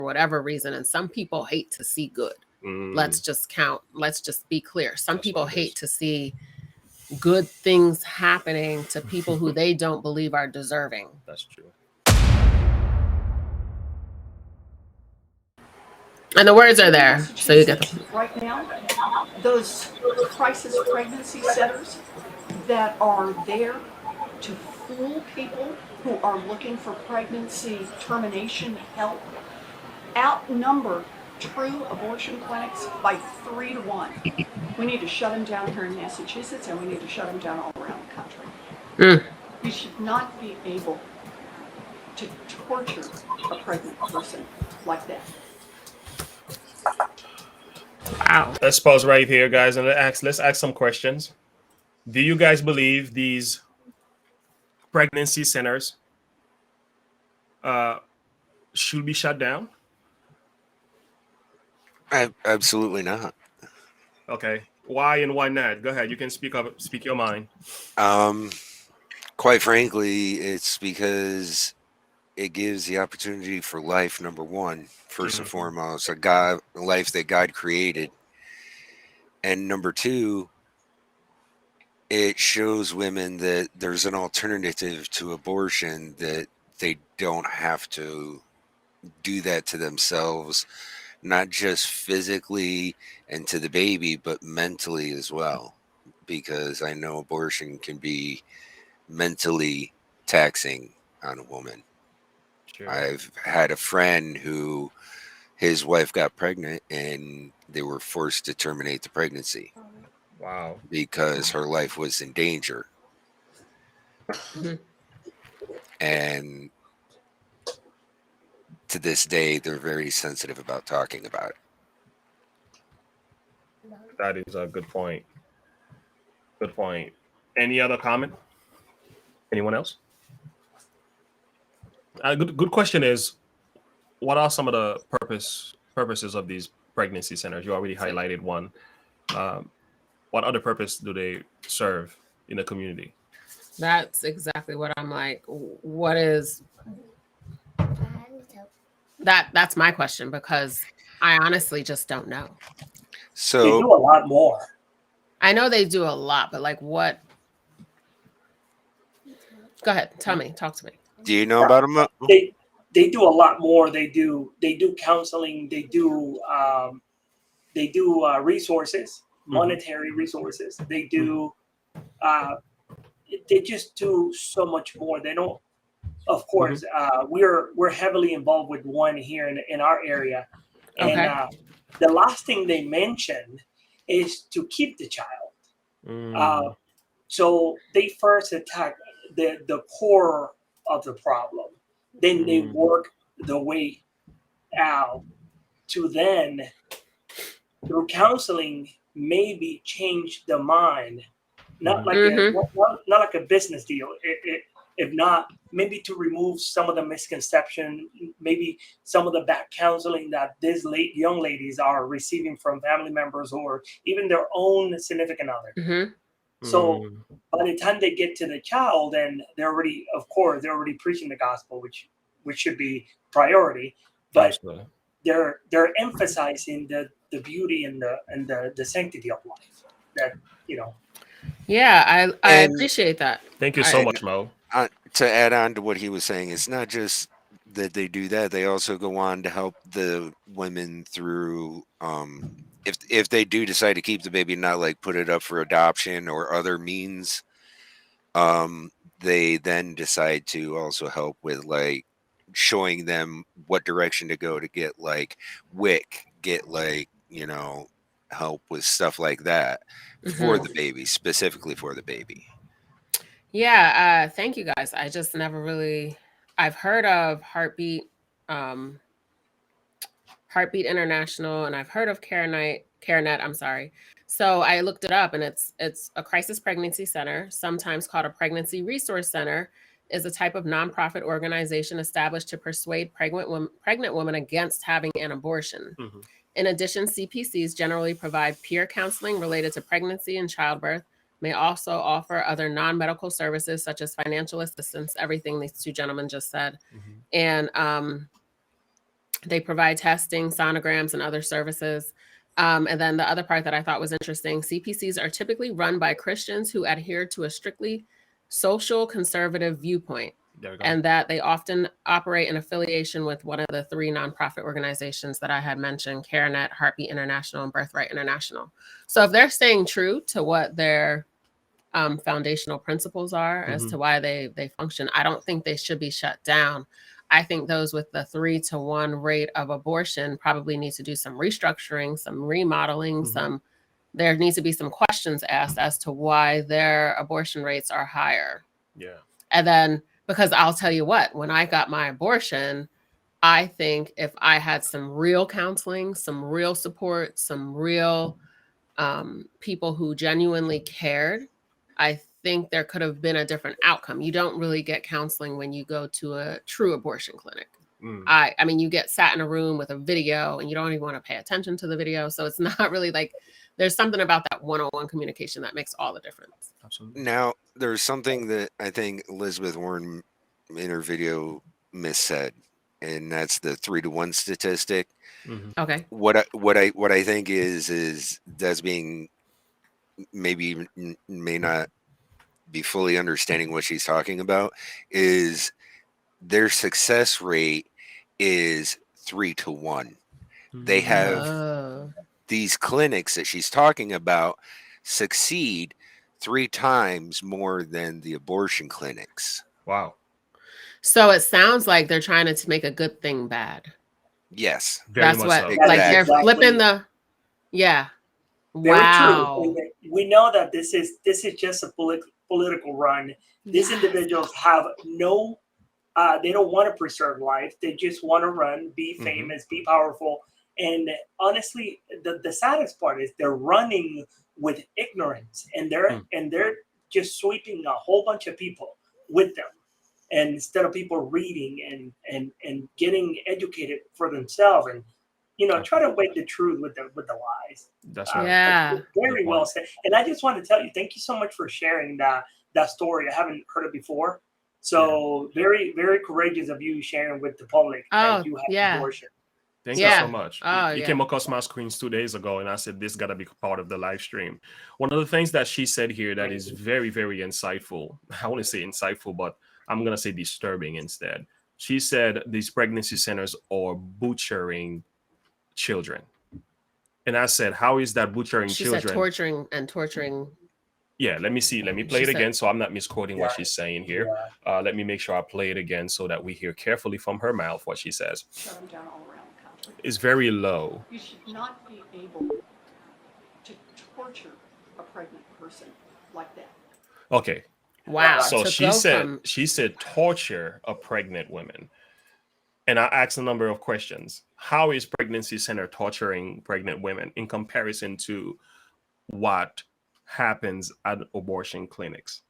whatever reason. And some people hate to see good. Let's just be clear. Some people hate to see good things happening to people who they don't believe are deserving. That's true. And the words are there, so you get them. Right now, those crisis pregnancy centers that are there to fool people who are looking for pregnancy termination help outnumber true abortion clinics by 3 to 1. We need to shut them down here in Massachusetts, and we need to shut them down all around the country. You should not be able to torture a pregnant person like that. Wow. Let's pause right here, guys, and let's ask some questions. Do you guys believe these pregnancy centers should be shut down? Absolutely not. Okay. Why and why not? Go ahead. You can speak your mind. Quite frankly, it's because it gives the opportunity for life, number one, first and foremost, a life that God created. And number two, it shows women that there's an alternative to abortion, that they don't have to do that to themselves, not just physically and to the baby, but mentally as well. Because I know abortion can be mentally taxing on a woman. Sure. I've had a friend who his wife got pregnant and they were forced to terminate the pregnancy. Wow. Because her life was in danger. And to this day, they're very sensitive about talking about it. That is a good point. Good point. Any other comment? Anyone else? Good question is, what are some of the purposes of these pregnancy centers? You already highlighted one. What other purpose do they serve in the community? That's exactly what I'm like. What is that? That's my question, because I honestly just don't know. So they do a lot more. I know they do a lot, but like what? Go ahead. Tell me. Talk to me. Do you know about them? They do a lot more. They do counseling. They do resources, monetary resources. They do. They just do so much more. They don't. Of course, we're heavily involved with one here in our area, and the last thing they mentioned is to keep the child. So they first attack the core of the problem. Then they work the way out to then, through counseling, maybe change the mind. Not like not like a business deal. If not, maybe to remove some of the misconception, maybe some of the back counseling that these young ladies are receiving from family members or even their own significant other. So by the time they get to the child, then they're already preaching the gospel, which should be priority. But they're emphasizing the beauty and the sanctity of life. That Yeah, I appreciate that. Thank you so much, Mo. To add on to what he was saying, it's not just that they do that; they also go on to help the women through. If they do decide to keep the baby, not like put it up for adoption or other means, they then decide to also help with like showing them what direction to go to get like WIC, get like help with stuff like that for the baby, specifically for the baby. Yeah, thank you guys. I just never really. I've heard of Heartbeat International, and I've heard of CareNet. I'm sorry. So I looked it up, and it's a crisis pregnancy center, sometimes called a pregnancy resource center, is a type of nonprofit organization established to persuade pregnant women against having an abortion. In addition, CPCs generally provide peer counseling related to pregnancy and childbirth, may also offer other non-medical services such as financial assistance, everything these two gentlemen just said. And They provide testing, sonograms, and other services. And then the other part that I thought was interesting, CPCs are typically run by Christians who adhere to a strictly social conservative viewpoint, There we go. and that they often operate in affiliation with one of the 3 nonprofit organizations that I had mentioned, CareNet, Heartbeat International, and Birthright International. So if they're staying true to what their foundational principles are as to why they function, I don't think they should be shut down. I think those with the 3-to-1 rate of abortion probably need to do some restructuring, some remodeling, there needs to be some questions asked as to why their abortion rates are higher. Yeah. And then, because I'll tell you what, when I got my abortion, I think if I had some real counseling, some real support, some real people who genuinely cared, I think there could have been a different outcome. You don't really get counseling when you go to a true abortion clinic. I mean, you get sat in a room with a video and you don't even want to pay attention to the video. So it's not really like, there's something about that one-on-one communication that makes all the difference. Absolutely. Now, there's something that I think Elizabeth Warren in her video missaid, and that's the 3-to-1 statistic. Okay. What I think is Des being maybe may not be fully understanding what she's talking about, is their success rate is 3-to-1. They have these clinics that she's talking about succeed 3 times more than the abortion clinics. Wow. So it sounds like they're trying to make a good thing bad. Yes. Very That's much what, so. like they're Exactly. flipping the, yeah. Very Wow. true. And we know that this is just a political run. These individuals have no, they don't want to preserve life. They just want to run, be famous, be powerful. And honestly, the saddest part is they're running with ignorance, and they're just sweeping a whole bunch of people with them. And instead of people reading and getting educated for themselves, and try to weigh the truth with the lies. That's right. Yeah. Very well said. And I just want to tell you, thank you so much for sharing that story. I haven't heard it before. So very, very courageous of you sharing with the public that you had abortion. Thank you so much. Oh, it came across my screens 2 days ago, and I said, this got to be part of the live stream. One of the things that she said here that is very, very insightful. I want to say insightful, but I'm going to say disturbing instead. She said these pregnancy centers are butchering children. And I said, how is that butchering children? She said torturing. Yeah, let me see. Let me play it again so I'm not misquoting what she's saying here. Let me make sure I play it again so that we hear carefully from her mouth what she says. Shut them down all around the country. It's very low. You should not be able to torture a pregnant person like that. Okay. Wow. So she said torture a pregnant woman. And I asked a number of questions. How is pregnancy center torturing pregnant women in comparison to what happens at abortion clinics?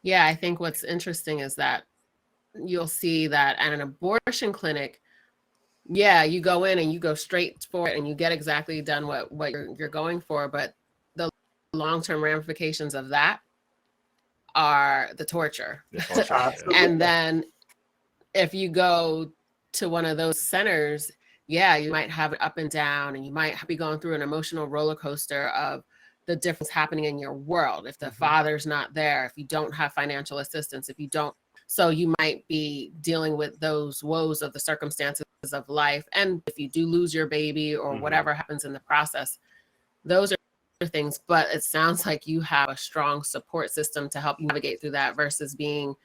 Yeah, I think what's interesting is that you'll see that at an abortion clinic, yeah, you go in and you go straight for it and you get exactly done what you're going for. But the long-term ramifications of that are the torture. And then if you go to one of those centers, yeah, you might have it up and down, and you might be going through an emotional roller coaster of the difference happening in your world. If the father's not there, if you don't have financial assistance, if you don't, so you might be dealing with those woes of the circumstances of life. And if you do lose your baby or whatever happens in the process, those are things. But it sounds like you have a strong support system to help you navigate through that versus being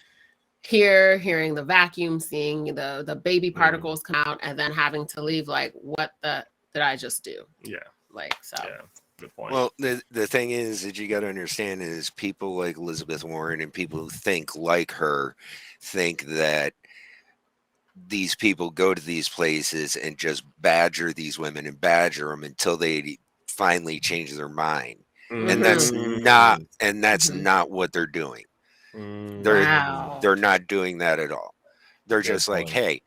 here, hearing the vacuum, seeing the baby particles come out, and then having to leave like, what did I just do? Yeah. Like, so. Yeah. Good point. Well, the thing is that you got to understand is people like Elizabeth Warren and people who think like her think that these people go to these places and just badger these women and badger them until they finally change their mind. And that's not what they're doing. They're not doing that at all. They're just like, hey,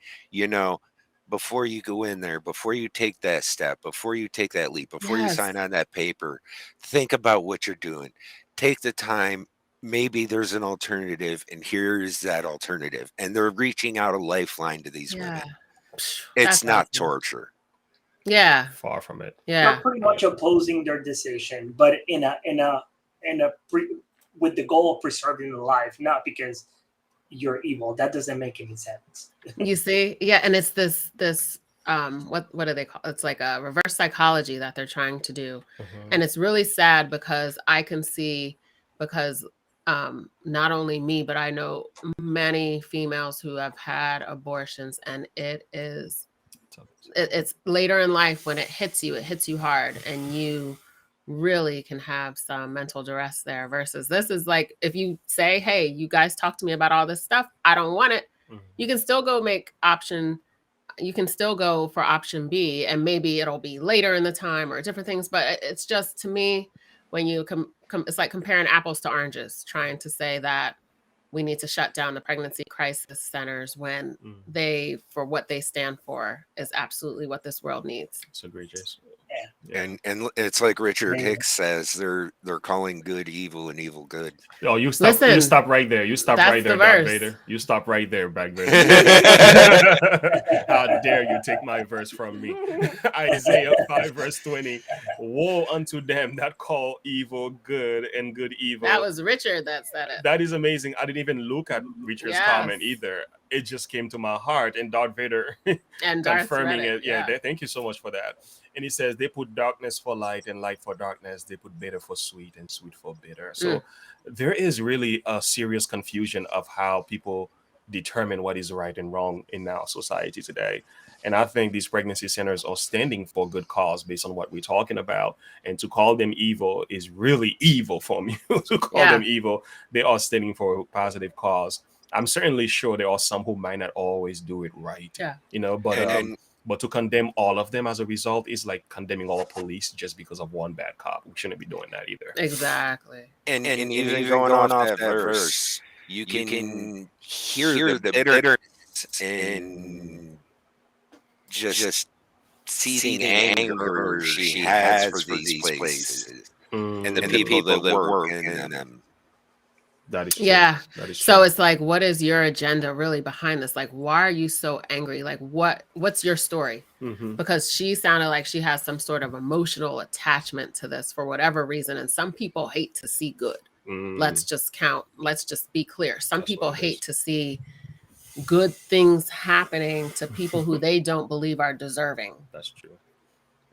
before you go in there, before you take that step, before you take that leap, before you sign on that paper, think about what you're doing. Take the time. Maybe there's an alternative, and here's that alternative. And they're reaching out a lifeline to these women. It's That's not awesome. torture. Yeah. Far from it. You're Yeah. pretty much opposing their decision, but with the goal of preserving the life, not because you're evil. That doesn't make any sense. You see? Yeah. And it's this what do they call it's like a reverse psychology that they're trying to do. And it's really sad because I can see because not only me, but I know many females who have had abortions, and it's later in life when it hits you hard, and you really can have some mental duress there, versus this is like, if you say, hey, you guys talk to me about all this stuff, I don't want it. You can still go you can still go for option B, and maybe it'll be later in the time or different things. But it's just, to me, when you it's like comparing apples to oranges, trying to say that we need to shut down the pregnancy crisis centers when they, for what they stand for, is absolutely what this world needs. It's a great Jason. Yeah. And it's like Richard Hicks says, they're calling good evil and evil good. Oh, you stop! Listen, you stop right there. You stop that's right there, the Darth verse. Vader. You stop right there, Back Vader. How dare you take my verse from me? Isaiah 5 verse 20. Woe unto them that call evil good and good evil. That was Richard that said it. That is amazing. I didn't even look at Richard's comment either. It just came to my heart, and Darth Vader and confirming it. Yeah. Thank you so much for that. And he says they put darkness for light and light for darkness. They put bitter for sweet and sweet for bitter. So there is really a serious confusion of how people determine what is right and wrong in our society today. And I think these pregnancy centers are standing for good cause based on what we're talking about. And to call them evil is really evil from you. To call them evil, they are standing for a positive cause. I'm certainly sure there are some who might not always do it right. But to condemn all of them as a result is like condemning all police just because of one bad cop. We shouldn't be doing that either. Exactly. And even going off that verse, you can hear the bitterness and just seething anger she has for these places and the people that work in them. That is true. Yeah. That is so true. It's like, what is your agenda really behind this? Like, why are you so angry? Like, what's your story? Because she sounded like she has some sort of emotional attachment to this for whatever reason. And some people hate to see good. Let's just be clear. Some people hate to see good things happening to people who they don't believe are deserving. That's true.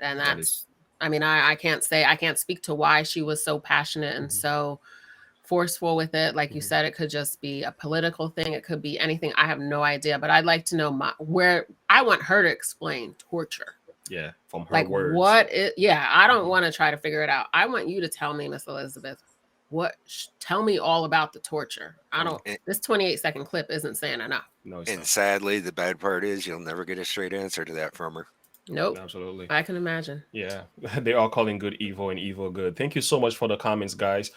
And I can't speak to why she was so passionate and so forceful with it. Like you said, it could just be a political thing. It could be anything. I have no idea, but I'd like to know where I want her to explain torture. Yeah, from her like words. I don't want to try to figure it out. I want you to tell me, Miss Elizabeth, tell me all about the torture. This 28-second clip isn't saying enough. No, and sadly, the bad part is you'll never get a straight answer to that from her. Nope. Absolutely. I can imagine. Yeah. They are calling good evil and evil good. Thank you so much for the comments, guys.